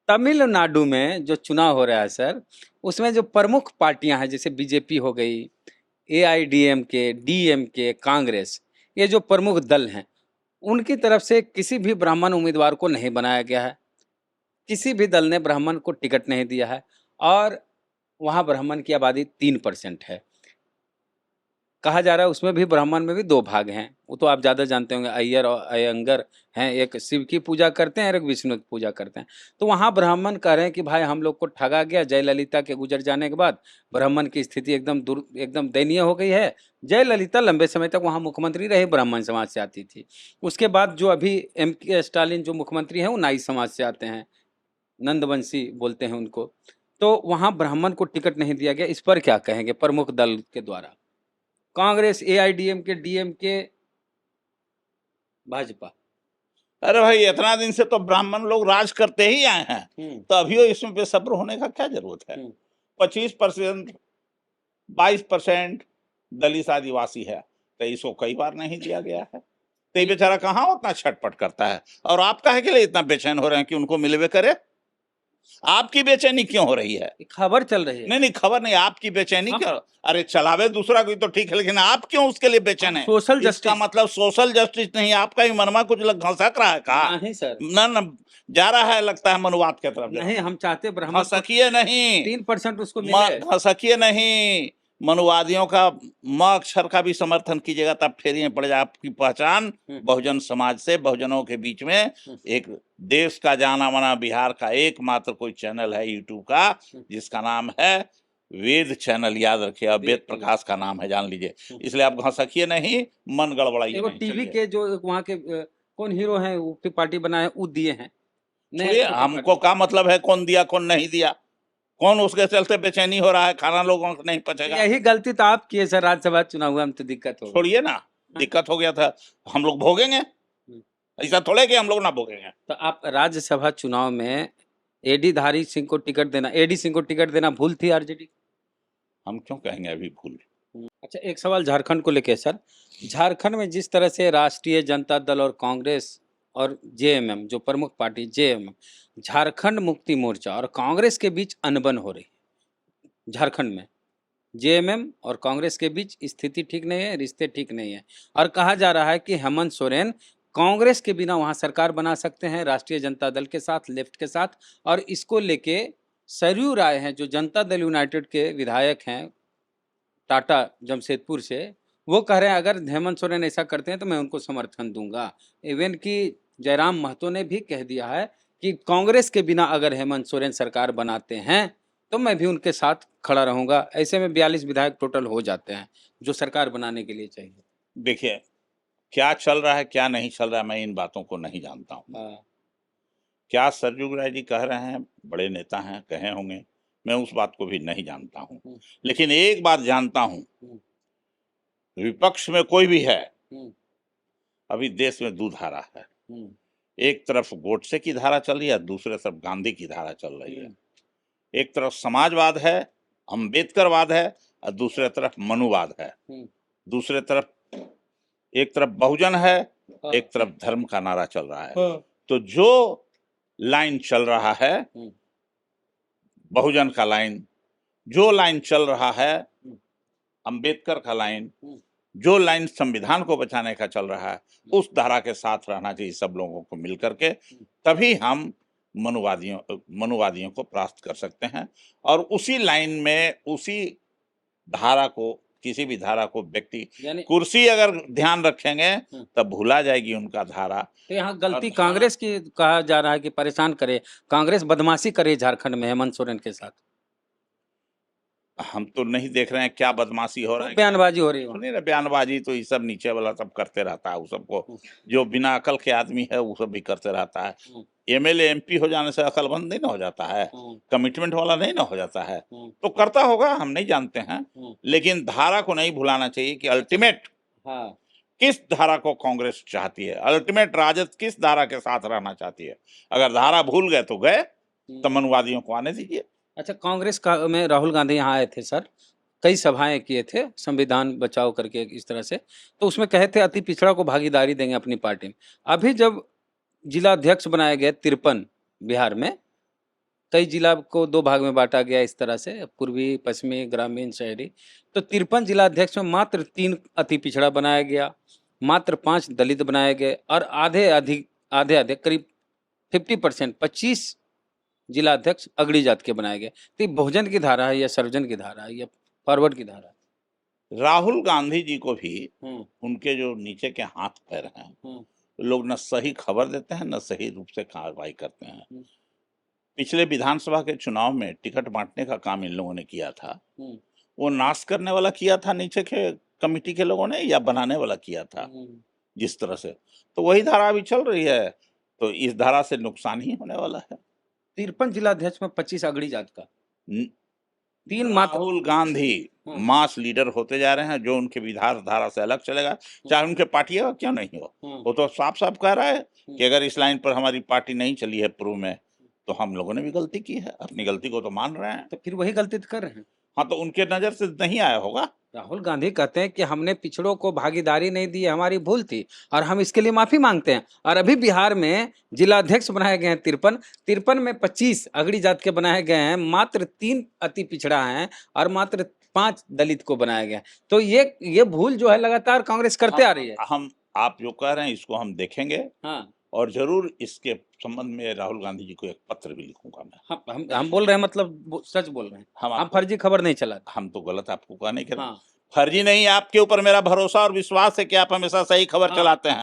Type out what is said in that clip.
तमिलनाडु में जो चुनाव हो रहा है सर, उसमें जो प्रमुख पार्टियां हैं जैसे बीजेपी हो गई, एआईडीएमके, डीएमके, कांग्रेस, ये जो प्रमुख दल हैं, उनकी तरफ से किसी भी ब्राह्मण उम्मीदवार को नहीं बनाया गया है। किसी भी दल ने ब्राह्मण को टिकट नहीं दिया है और वहाँ ब्राह्मण की आबादी 3% है। कहा जा रहा है उसमें भी ब्राह्मण में भी 2 भाग हैं, वो तो आप ज़्यादा जानते होंगे, अय्यर और अयंगर हैं, एक शिव की पूजा करते हैं और एक विष्णु की पूजा करते हैं। तो वहाँ ब्राह्मण कह रहे हैं कि भाई हम लोग को ठगा गया, जयललिता के गुजर जाने के बाद ब्राह्मण की स्थिति एकदम दयनीय हो गई है। जयललिता लंबे समय तक वहाँ मुख्यमंत्री रही, ब्राह्मण समाज से आती थी। उसके बाद जो अभी के स्टालिन जो मुख्यमंत्री हैं वो नाई समाज से आते हैं, नंदवंशी बोलते हैं उनको। तो वहाँ ब्राह्मण को टिकट नहीं दिया गया, इस पर क्या कहेंगे प्रमुख दल के द्वारा? Congress, AIADMK, DMK, Bhajpa. अरे भाई इतना दिन से तो ब्राह्मण लोग राज करते ही आए हैं, तो अभी इसमें बेसब्र होने का क्या जरूरत है? 25%, 22% दलित आदिवासी है, तो इसको कई बार नहीं दिया गया है। तो ये बेचारा कहाँ उतना छटपट करता है, और आप काहे के लिए इतना बेचैन हो रहे हैं कि उनको मिलवे करे? आपकी बेचैनी क्यों हो रही है? खबर चल रही है। नहीं, खबर नहीं, आपकी बेचैनी क्यों? अरे चलावे दूसरा कोई तो ठीक है, लेकिन आप क्यों उसके लिए बेचैन है? सोशल इसका जस्टिस। मतलब सोशल जस्टिस नहीं, आपका ही मनमा कुछ घसक रहा है कहा? नहीं सर, न जा रहा है, लगता है मनुवाद की तरफ। नहीं, हम चाहते ब्राह्मण घसकिए नहीं, 3% उसको मिले। घसकिए नहीं, मनुवादियों का म अक्षर का भी समर्थन कीजिएगा, तब फेरिए पड़ जाए। आपकी पहचान बहुजन समाज से, बहुजनों के बीच में एक देश का जाना माना बिहार का एकमात्र कोई चैनल है यूट्यूब का, जिसका नाम है वेद चैनल, याद रखिए, वेद प्रकाश का नाम है, जान लीजिए। इसलिए आप घसकिए नहीं, मन गड़बड़ाइए नहीं। टीवी के जो वहाँ के कौन हीरो हैं वो पार्टी बनाए, वो दिए हैं। हमको क्या मतलब है कौन दिया कौन नहीं दिया? कौन उसके चलते बेचैनी हो रहा है? खाना लोगों को नहीं पचेगा। यही गलती तो आप किए सर, राज्यसभा चुनाव हुआ, हम तो दिक्कत हो, छोड़िए ना, दिक्कत हो गया था, हम लोग भोगेंगे, ऐसा थोड़े कि हम लोग ना भोगेंगे। तो आप राज्यसभा चुनाव में एडी धारी सिंह को टिकट देना, एडी सिंह को टिकट देना भूल थी आरजेडी? हम क्यों कहेंगे अभी भूल? अच्छा, एक सवाल झारखंड को लेके सर। झारखंड में जिस तरह से राष्ट्रीय जनता दल और कांग्रेस और जेएमएम, जो प्रमुख पार्टी जेएमएम, झारखंड मुक्ति मोर्चा और कांग्रेस के बीच अनबन हो रही है। झारखंड में जेएमएम और कांग्रेस के बीच स्थिति ठीक नहीं है, रिश्ते ठीक नहीं है, और कहा जा रहा है कि हेमंत सोरेन कांग्रेस के बिना वहां सरकार बना सकते हैं, राष्ट्रीय जनता दल के साथ, लेफ्ट के साथ। और इसको लेके सरयू राय हैं, जो जनता दल यूनाइटेड के विधायक हैं टाटा जमशेदपुर से, वो कह रहे हैं अगर हेमंत सोरेन ऐसा करते हैं तो मैं उनको समर्थन दूंगा। इवन कि जयराम महतो ने भी कह दिया है कि कांग्रेस के बिना अगर हेमंत सोरेन सरकार बनाते हैं तो मैं भी उनके साथ खड़ा रहूंगा। ऐसे में 42 विधायक टोटल हो जाते हैं जो सरकार बनाने के लिए चाहिए। देखिए, क्या चल रहा है क्या नहीं चल रहा है, मैं इन बातों को नहीं जानता हूँ। क्या सरयू राय जी कह रहे हैं, बड़े नेता हैं, कहे होंगे, मैं उस बात को भी नहीं जानता हूँ। लेकिन एक बात जानता हूँ, विपक्ष में कोई भी है, अभी देश में दो धारा है। एक तरफ गोडसे की धारा चल रही है, दूसरे तरफ गांधी की धारा चल रही है। एक तरफ समाजवाद है, अम्बेडकरवाद है, और दूसरे तरफ मनुवाद है। दूसरे तरफ, एक तरफ बहुजन है, एक तरफ धर्म का नारा चल रहा है। तो जो लाइन चल रहा है, बहुजन का लाइन, जो लाइन चल रहा है अंबेडकर का लाइन, जो लाइन संविधान को बचाने का चल रहा है, उस धारा के साथ रहना चाहिए सब लोगों को मिलकर के। तभी हम मनुवादियों को परास्त कर सकते हैं। और उसी लाइन में, उसी धारा को, किसी भी धारा को व्यक्ति कुर्सी अगर ध्यान रखेंगे तब भूला जाएगी उनका धारा। तो यहाँ गलती कांग्रेस की कहा जा रहा है कि परेशान करे, कांग्रेस बदमाशी करे झारखंड में हेमंत सोरेन के साथ। हम तो नहीं देख रहे हैं क्या बदमाशी हो रहा है, बयानबाजी हो रही है। सुनिए ना, बयानबाजी तो ये सब नीचे वाला सब करते रहता है। वो सबको, जो बिना अकल के आदमी है वो सब भी करते रहता है। एमएलए एमपी हो जाने से अकलमंद नहीं ना हो जाता है, कमिटमेंट वाला नहीं ना हो जाता है। तो करता होगा, हम नहीं जानते हैं। लेकिन धारा को नहीं भुलाना चाहिए कि अल्टीमेट किस धारा को कांग्रेस चाहती है, अल्टीमेट राजद किस धारा के साथ रहना चाहती है। अगर धारा भूल गए तो गए, तो मनुवादियों को आने दीजिए। अच्छा, कांग्रेस का में राहुल गांधी यहाँ आए थे सर, कई सभाएं किए थे संविधान बचाओ करके इस तरह से, तो उसमें कहे थे अति पिछड़ा को भागीदारी देंगे अपनी पार्टी में। अभी जब जिला अध्यक्ष बनाए गए 53 बिहार में, कई जिला को 2 भाग में बांटा गया इस तरह से, पूर्वी, पश्चिमी, ग्रामीण, शहरी। तो 53 जिला अध्यक्ष में मात्र 3 अति पिछड़ा बनाया गया, मात्र 5 दलित बनाए गए और आधे करीब 50% 25 जिला अध्यक्ष अगड़ी जात के बनाए गए। तो ये बहुजन की धारा है या सर्वजन की धारा है या फॉरवर्ड की धारा है? राहुल गांधी जी को भी हम्म, उनके जो नीचे के हाथ पैर हैं, हम्म, लोग न सही खबर देते हैं न सही रूप से कार्रवाई करते हैं। हम्म। पिछले विधानसभा के चुनाव में टिकट बांटने का काम इन लोगों ने किया था, हम्म, वो नाश करने वाला किया था नीचे के कमेटी के लोगों ने या बनाने वाला किया था, हम्म। जिस तरह से। तो वही धारा अभी चल रही है, तो इस धारा से नुकसान ही होने वाला है। 53 जिला अध्यक्ष में 25 अगड़ी जात का, न- 3 मात्र। राहुल गांधी मास लीडर होते जा रहे हैं, जो उनके विधानधारा से अलग चलेगा, चाहे उनके पार्टी का क्यों नहीं हो। वो तो साफ साफ कह रहा है कि अगर इस लाइन पर हमारी पार्टी नहीं चली है पूर्व में, तो हम लोगों ने भी गलती की है, अपनी गलती को तो मान रहे हैं। तो फिर वही गलती तो कर रहे हैं। हाँ, तो उनके नजर से नहीं आया होगा। राहुल गांधी कहते हैं कि हमने पिछड़ों को भागीदारी नहीं दी, हमारी भूल थी और हम इसके लिए माफी मांगते हैं। और अभी बिहार में जिला अध्यक्ष बनाए गए हैं 53 में 25 अगड़ी जात के बनाए गए हैं, मात्र 3 अति पिछड़ा हैं और मात्र 5 दलित को बनाया गया है। तो ये भूल जो है लगातार कांग्रेस करते आ रही है। आप जो कह रहे हैं इसको हम देखेंगे, हाँ, और जरूर इसके संबंध में राहुल गांधी जी को एक पत्र भी लिखूंगा मैं। हम बोल रहे हैं, मतलब सच बोल रहे हैं, हम फर्जी खबर नहीं चलाते। हम तो गलत आपको कहने के हाँ। फर्जी नहीं, आपके ऊपर मेरा भरोसा और विश्वास है कि आप हमेशा सही खबर चलाते हैं।